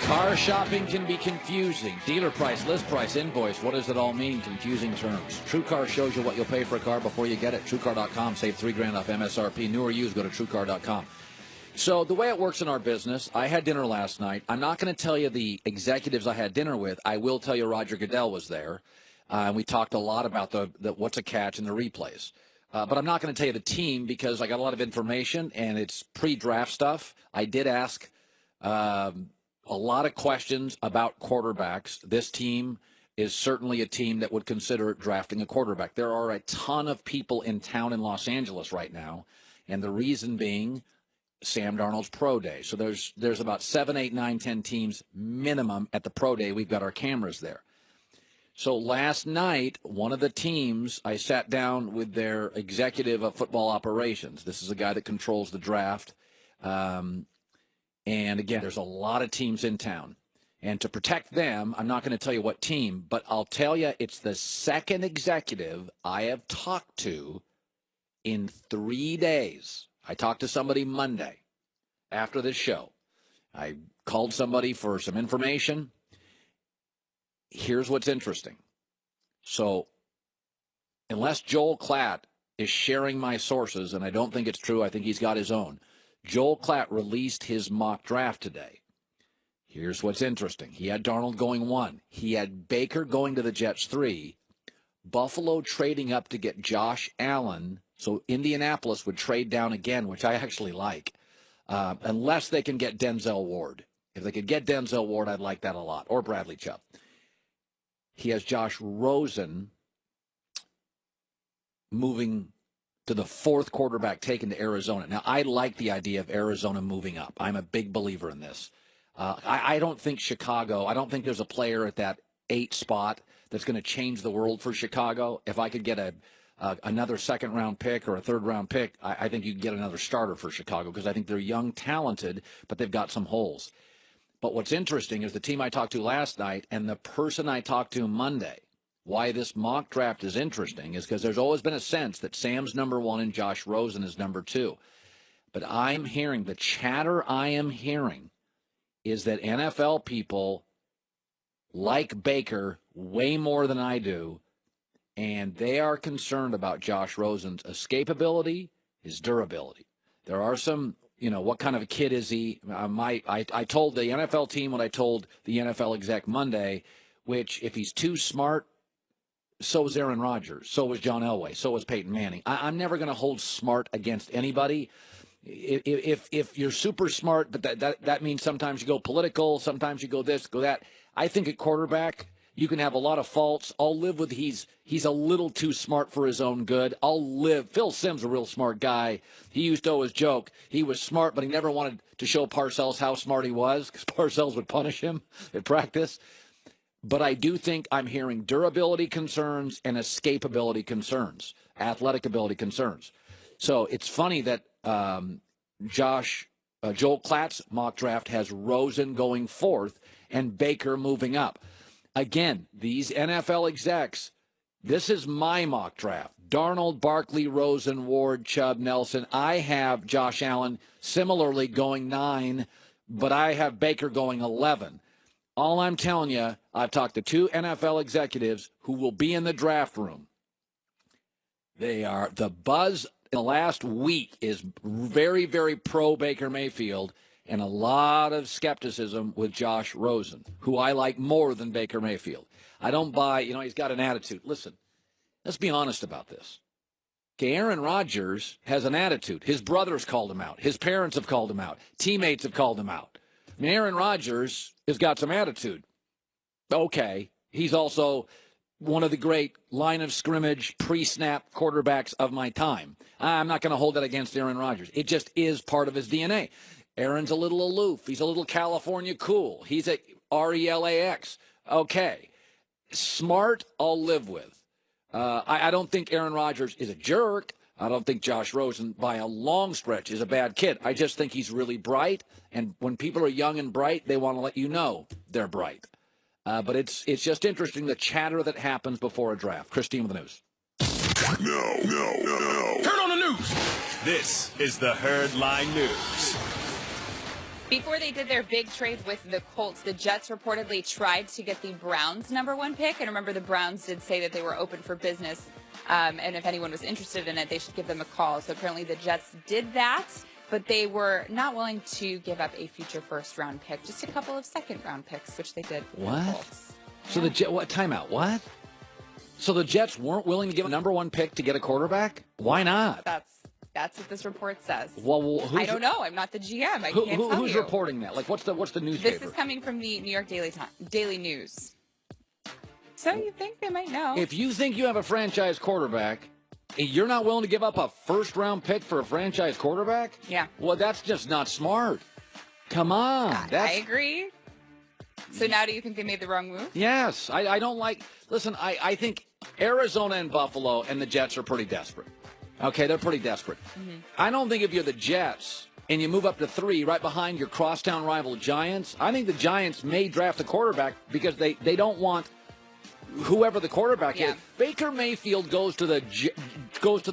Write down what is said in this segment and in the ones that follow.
Car shopping can be confusing. Dealer price, list price, invoice. What does it all mean? Confusing terms. TrueCar shows you what you'll pay for a car before you get it. TrueCar.com. Save $3,000 off MSRP. New or used, go to TrueCar.com. So the way it works in our business, I had dinner last night. I'm not going to tell you the executives I had dinner with. I will tell you Roger Goodell was there. And we talked a lot about the what's a catch and the replays. But I'm not going to tell you the team because I got a lot of information, and it's pre-draft stuff. I did ask a lot of questions about quarterbacks. This team is certainly a team that would consider drafting a quarterback. There are a ton of people in town in Los Angeles right now, and the reason being Sam Darnold's pro day. So there's about 7, 8, 9, 10 teams minimum at the pro day. We've got our cameras there. So last night, one of the teams, I sat down with their executive of football operations. This is a guy that controls the draft. And again, there's a lot of teams in town. And to protect them, I'm not going to tell you what team, but I'll tell you it's the second executive I have talked to in 3 days. I talked to somebody Monday after this show. I called somebody for some information. Here's what's interesting. So unless Joel Klatt is sharing my sources, and I don't think it's true, I think he's got his own, Joel Klatt released his mock draft today. Here's what's interesting. He had Darnold going 1. He had Baker going to the Jets 3. Buffalo trading up to get Josh Allen. So Indianapolis would trade down again, which I actually like, unless they can get Denzel Ward. If they could get Denzel Ward, I'd like that a lot, or Bradley Chubb. He has Josh Rosen moving to the 4th quarterback taken to Arizona. Now, I like the idea of Arizona moving up. I'm a big believer in this. I don't think Chicago, I don't think there's a player at that 8 spot that's going to change the world for Chicago. If I could get another second-round pick or a third-round pick, I think you can get another starter for Chicago because I think they're young, talented, but they've got some holes. But what's interesting is the team I talked to last night and the person I talked to Monday, why this mock draft is interesting is because there's always been a sense that Sam's number 1 and Josh Rosen is number 2. But I'm hearing, the chatter I am hearing is that NFL people like Baker way more than I do, and they are concerned about Josh Rosen's escapability, his durability. There are some, what kind of a kid is he? I told the NFL team what I told the NFL exec Monday, which if he's too smart, so was Aaron Rodgers, so was John Elway, so was Peyton Manning. I'm never going to hold smart against anybody. If you're super smart, but that means sometimes you go political, sometimes you go this, go that. I think at quarterback, you can have a lot of faults. I'll live with he's a little too smart for his own good. Phil Simms, a real smart guy. He used to always joke he was smart, but he never wanted to show Parcells how smart he was because Parcells would punish him at practice. But I do think I'm hearing durability concerns and escapability concerns, athletic ability concerns. So it's funny that Joel Klatt's mock draft has Rosen going 4th and Baker moving up. Again, these NFL execs, this is my mock draft. Darnold, Barkley, Rosen, Ward, Chubb, Nelson. I have Josh Allen similarly going 9, but I have Baker going 11. All I'm telling you, I've talked to 2 NFL executives who will be in the draft room. The buzz in the last week is very, very pro Baker Mayfield and a lot of skepticism with Josh Rosen, who I like more than Baker Mayfield. I don't buy, he's got an attitude. Listen, let's be honest about this. Okay, Aaron Rodgers has an attitude. His brothers called him out. His parents have called him out. Teammates have called him out. I mean, Aaron Rodgers has got some attitude. Okay, he's also one of the great line of scrimmage, pre-snap quarterbacks of my time. I'm not going to hold that against Aaron Rodgers. It just is part of his DNA. Aaron's a little aloof. He's a little California cool. He's a RELAX. Okay. Smart, I'll live with. I don't think Aaron Rodgers is a jerk. I don't think Josh Rosen, by a long stretch, is a bad kid. I just think he's really bright, and when people are young and bright, they want to let you know they're bright. But it's just interesting, the chatter that happens before a draft. Christine with the news. No. Turn on the news. This is the Herd Line News. Before they did their big trade with the Colts, the Jets reportedly tried to get the Browns' #1 pick. And remember, the Browns did say that they were open for business. And if anyone was interested in it, they should give them a call. So apparently the Jets did that, but they were not willing to give up a future first-round pick, just a couple of second-round picks, which they did. What? So the Jets, what? Timeout. What? So the Jets weren't willing to give a #1 pick to get a quarterback? Why not? That's what this report says. Well, I don't know. I'm not the GM. I can't tell you. Who's reporting that? Like, what's the newspaper? This is coming from the New York Daily News. So you think they might know? If you think you have a franchise quarterback, and you're not willing to give up a first-round pick for a franchise quarterback? Yeah. Well, that's just not smart. Come on. I agree. So now do you think they made the wrong move? Yes. I don't like – listen, I think Arizona and Buffalo and the Jets are pretty desperate. Okay, they're pretty desperate. Mm-hmm. I don't think if you're the Jets and you move up to 3 right behind your crosstown rival Giants, I think the Giants may draft a quarterback because they don't want whoever the quarterback is. Baker Mayfield goes to the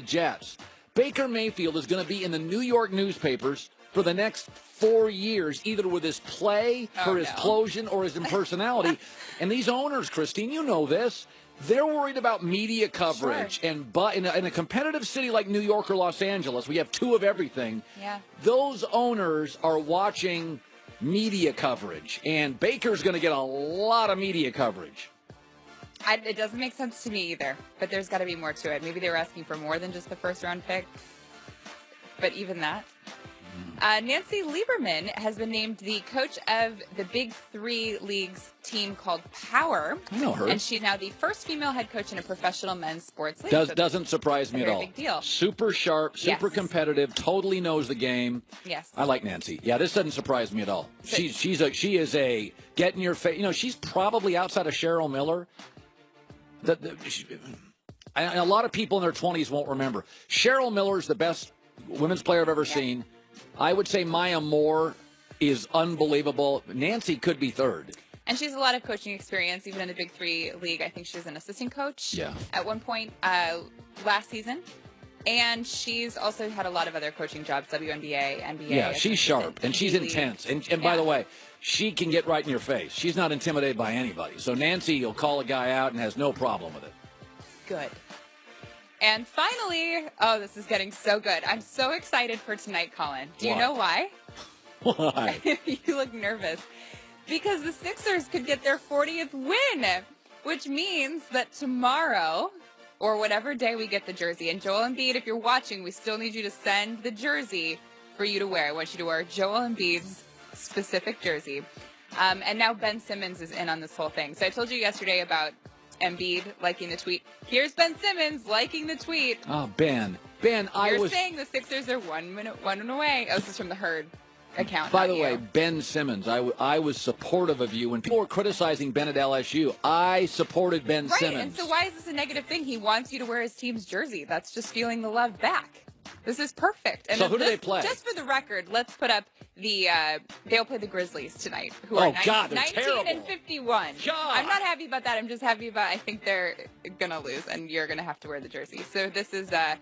Jets. Baker Mayfield is going to be in the New York newspapers for the next 4 years, either with his play, for his closion, or his impersonality. And these owners, Christine, you know this, they're worried about media coverage. Sure. And in a competitive city like New York or Los Angeles, we have 2 of everything. Yeah. Those owners are watching media coverage. And Baker's going to get a lot of media coverage. It doesn't make sense to me either, but there's got to be more to it. Maybe they were asking for more than just the first-round pick, but even that. Nancy Lieberman has been named the coach of the BIG3 League's team called Power. I know her. And she's now the first female head coach in a professional men's sports league. Doesn't surprise me at all. Big deal. Super sharp, super competitive, totally knows the game. Yes. I like Nancy. Yeah, this doesn't surprise me at all. She is a get in your face. You know, she's probably outside of Cheryl Miller. And a lot of people in their 20s won't remember. Cheryl Miller is the best women's player I've ever seen. I would say Maya Moore is unbelievable. Nancy could be third. And she has a lot of coaching experience, even in the BIG3 League. I think she was an assistant coach at one point last season. And she's also had a lot of other coaching jobs, WNBA, NBA. Yeah, she's sharp, and she's intense. And by the way, she can get right in your face. She's not intimidated by anybody. So Nancy will call a guy out and has no problem with it. Good. And finally, this is getting so good. I'm so excited for tonight, Colin. Do you know why? Why? You look nervous. Because the Sixers could get their 40th win, which means that tomorrow, or whatever day we get the jersey, and Joel Embiid, if you're watching, we still need you to send the jersey for you to wear. I want you to wear Joel Embiid's specific jersey. And now Ben Simmons is in on this whole thing. So I told you yesterday about Embiid liking the tweet. Here's Ben Simmons liking the tweet. Oh, Ben. You're saying the Sixers are 1 win away. Oh, this is from the Herd account. By the way, Ben Simmons, I was supportive of you. When people were criticizing Ben at LSU, I supported Ben Simmons. Right, and so why is this a negative thing? He wants you to wear his team's jersey. That's just feeling the love back. This is perfect. And so who do they play? Just for the record, let's put up the they'll play the Grizzlies tonight, who are they're 19 terrible. And 51. God. I'm not happy about that. I'm just happy about I think they're going to lose, and you're going to have to wear the jersey. So this is the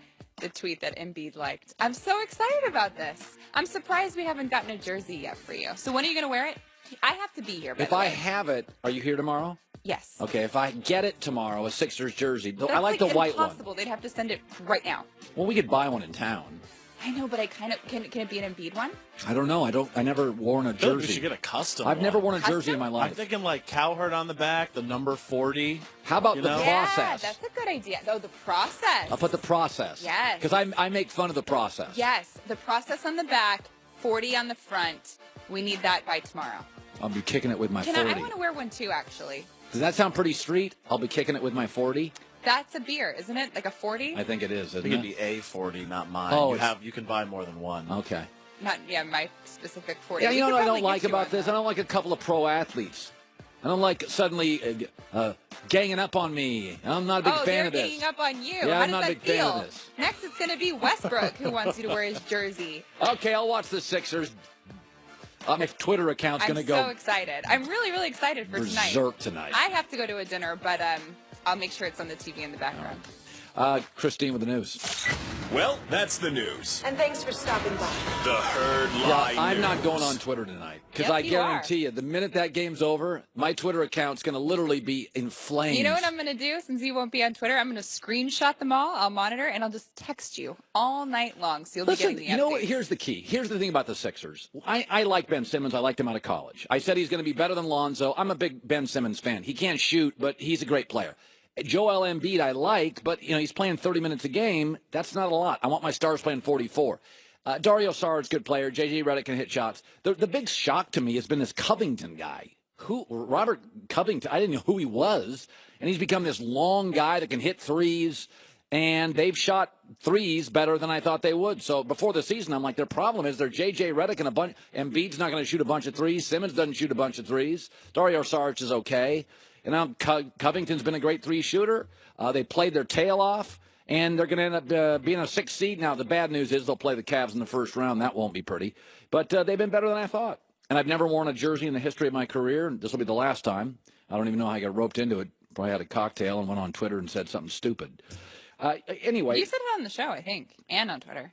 tweet that Embiid liked. I'm so excited about this. I'm surprised we haven't gotten a jersey yet for you. So when are you going to wear it? I have to be here. If I have it, are you here tomorrow? Yes. Okay, if I get it tomorrow, a Sixers jersey, That's I like the white one. Impossible. They'd have to send it right now. Well, we could buy one in town. I know, but I kind of can it be an Embiid one? I don't know. I never worn a jersey. We should get a custom. I've never worn a jersey in my life. I'm thinking like Cowherd on the back, the number 40. How about the process? Yeah, that's a good idea. Oh, the process. I'll put the process. Yes. Because I make fun of the process. Yes, the process on the back, 40 on the front. We need that by tomorrow. I'll be kicking it with my 40. I want to wear one too, actually. Does that sound pretty street? I'll be kicking it with my 40. That's a beer, isn't it? Like a 40? I think it is, isn't it? It could be a 40, not mine. Oh, you can buy more than one. Okay. Not my specific 40. Yeah, you know what I don't like about this? I don't like a couple of pro athletes. I don't like suddenly ganging up on me. I'm not a big fan of this. Ganging up on you. Yeah, How I'm does not a that big fan feel? of this. Next, it's going to be Westbrook who wants you to wear his jersey. Okay, I'll watch the Sixers. My Twitter account's going to go. I'm so excited. I'm really, really excited for berserk tonight. I have to go to a dinner, but I'll make sure it's on the TV in the background. Christine with the news. Well, that's the news. And thanks for stopping by. The Herd Yeah, Lie I'm News. not going on Twitter tonight because Yep, I you guarantee you, the minute that game's over, my Twitter account's going to literally be in flames. You know what I'm going to do since you won't be on Twitter? I'm going to screenshot them all. I'll monitor and I'll just text you all night long. So you'll be getting the updates. You know what? Here's the key. Here's the thing about the Sixers. I like Ben Simmons. I liked him out of college. I said he's going to be better than Lonzo. I'm a big Ben Simmons fan. He can't shoot, but he's a great player. Joel Embiid I like, but he's playing 30 minutes a game. That's not a lot. I want my stars playing 44. Dario Saric's a good player. J.J. Redick can hit shots. The big shock to me has been this Covington guy. Robert Covington, I didn't know who he was, and he's become this long guy that can hit threes, and they've shot threes better than I thought they would. So before the season, I'm like, their problem is they're J.J. Redick and a bunch. Embiid's not going to shoot a bunch of threes. Simmons doesn't shoot a bunch of threes. Dario Saric is okay. And now Covington's been a great three shooter. They played their tail off, and they're going to end up being a 6th seed. Now, the bad news is they'll play the Cavs in the first round. That won't be pretty. But they've been better than I thought. And I've never worn a jersey in the history of my career, and this will be the last time. I don't even know how I got roped into it. Probably had a cocktail and went on Twitter and said something stupid. Anyway. You said it on the show, I think, and on Twitter.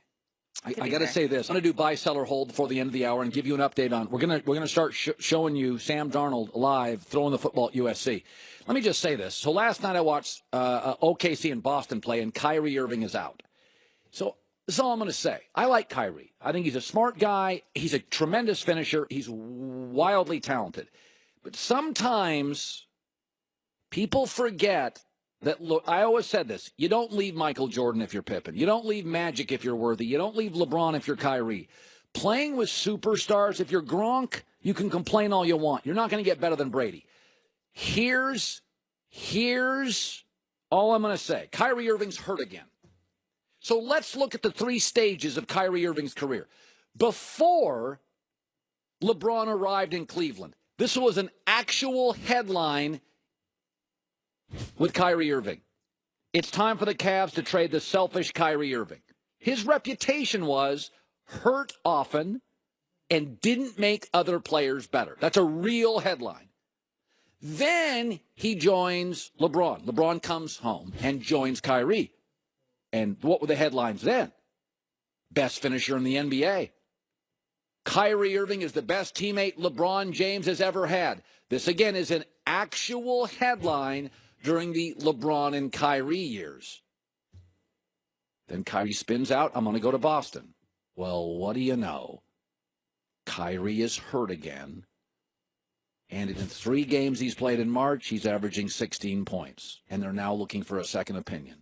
I got to say this. I'm going to do buy, sell, or hold before the end of the hour and give you an update on. We're going to start showing you Sam Darnold live throwing the football at USC. Let me just say this. So last night I watched OKC and Boston play, and Kyrie Irving is out. So this is all I'm going to say. I like Kyrie. I think he's a smart guy. He's a tremendous finisher. He's wildly talented. But sometimes people forget that, look, I always said this. You don't leave Michael Jordan if you're Pippen. You don't leave Magic if you're Worthy. You don't leave LeBron if you're Kyrie. Playing with superstars, if you're Gronk, you can complain all you want. You're not going to get better than Brady. Here's all I'm going to say. Kyrie Irving's hurt again. So let's look at the 3 stages of Kyrie Irving's career. Before LeBron arrived in Cleveland, this was an actual headline with Kyrie Irving. It's time for the Cavs to trade the selfish Kyrie Irving. His reputation was hurt often and didn't make other players better. That's a real headline. Then he joins LeBron. LeBron comes home and joins Kyrie. And what were the headlines then? Best finisher in the NBA. Kyrie Irving is the best teammate LeBron James has ever had. This, again, is an actual headline during the LeBron and Kyrie years. Then Kyrie spins out, I'm going to go to Boston. Well, what do you know? Kyrie is hurt again. And in 3 games he's played in March, he's averaging 16 points. And they're now looking for a second opinion.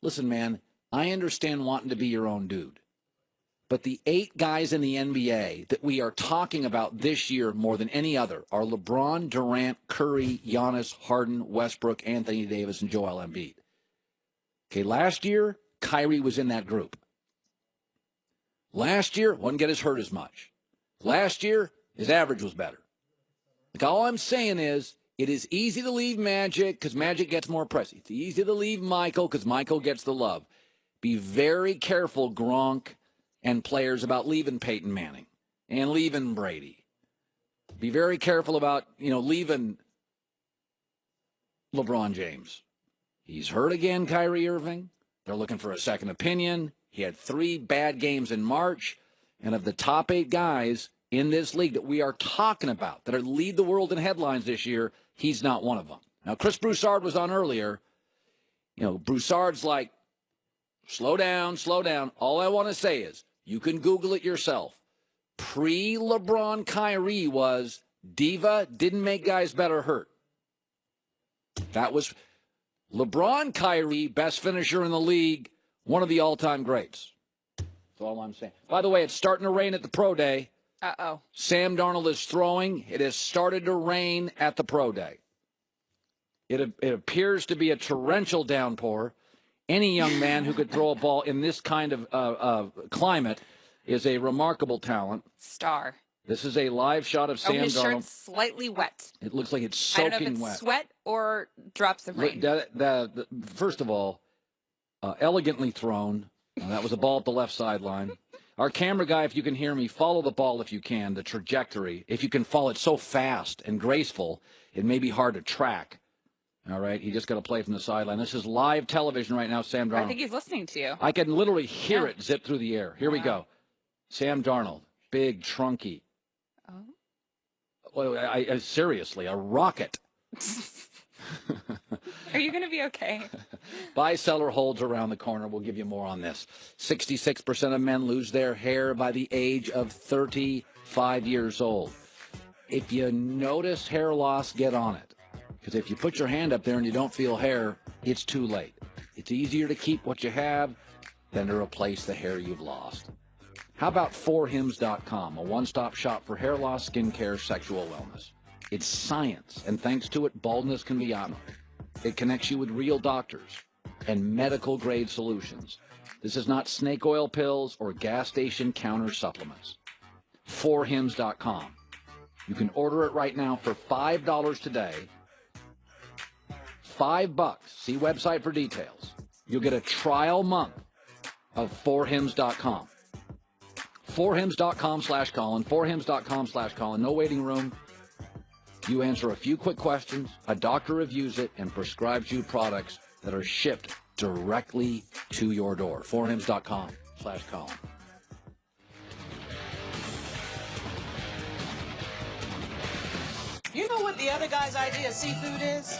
Listen, man, I understand wanting to be your own dude. But the 8 guys in the NBA that we are talking about this year more than any other are LeBron, Durant, Curry, Giannis, Harden, Westbrook, Anthony Davis, and Joel Embiid. Okay, last year, Kyrie was in that group. Last year, wouldn't get as hurt as much. Last year, his average was better. Like, all I'm saying is, it is easy to leave Magic because Magic gets more press. It's easy to leave Michael because Michael gets the love. Be very careful, Gronk and players, about leaving Peyton Manning and leaving Brady. Be very careful about, leaving LeBron James. He's hurt again, Kyrie Irving. They're looking for a second opinion. He had 3 bad games in March. And of the top 8 guys in this league that we are talking about that are lead the world in headlines this year, he's not one of them. Now, Chris Broussard was on earlier. Broussard's like, slow down, slow down. All I want to say is, you can Google it yourself. Pre-LeBron Kyrie was diva, didn't make guys better, hurt. That was LeBron Kyrie, best finisher in the league, one of the all-time greats. That's all I'm saying. By the way, it's starting to rain at the Pro Day. Uh-oh. Sam Darnold is throwing. It has started to rain at the Pro Day. It appears to be a torrential downpour. Any young man who could throw a ball in this kind of climate is a remarkable talent. Star. This is a live shot of Sam His Darnold. shirt's slightly wet. It looks like it's I soaking don't know if it's wet. sweat or drops of rain. First of all, elegantly thrown. That was a ball at the left sideline. Our camera guy, if you can hear me, follow the ball if you can, the trajectory. If you can follow it so fast and graceful, it may be hard to track. All right, he just got to play from the sideline. This is live television right now, Sam Darnold. I think he's listening to you. I can literally hear Yeah. it zip through the air. Here we go. Sam Darnold, big, trunky. Oh. Well, seriously, a rocket. Are you going to be okay? Buy-seller holds around the corner. We'll give you more on this. 66% of men lose their hair by the age of 35 years old. If you notice hair loss, get on it. Because if you put your hand up there and you don't feel hair, it's too late. It's easier to keep what you have than to replace the hair you've lost. How about 4hims.com, a one-stop shop for hair loss, skincare, sexual wellness? It's science, and thanks to it, baldness can be honored. It connects you with real doctors and medical-grade solutions. This is not snake oil pills or gas station counter supplements. 4hims.com. You can order it right now for $5 today. $5. See website for details. You'll get a trial month of 4hims.com. 4hims.com/Colin. 4hims.com/Colin. No waiting room. You answer a few quick questions, a doctor reviews it, and prescribes you products that are shipped directly to your door. 4hims.com/Colin. You know what the other guy's idea of seafood is?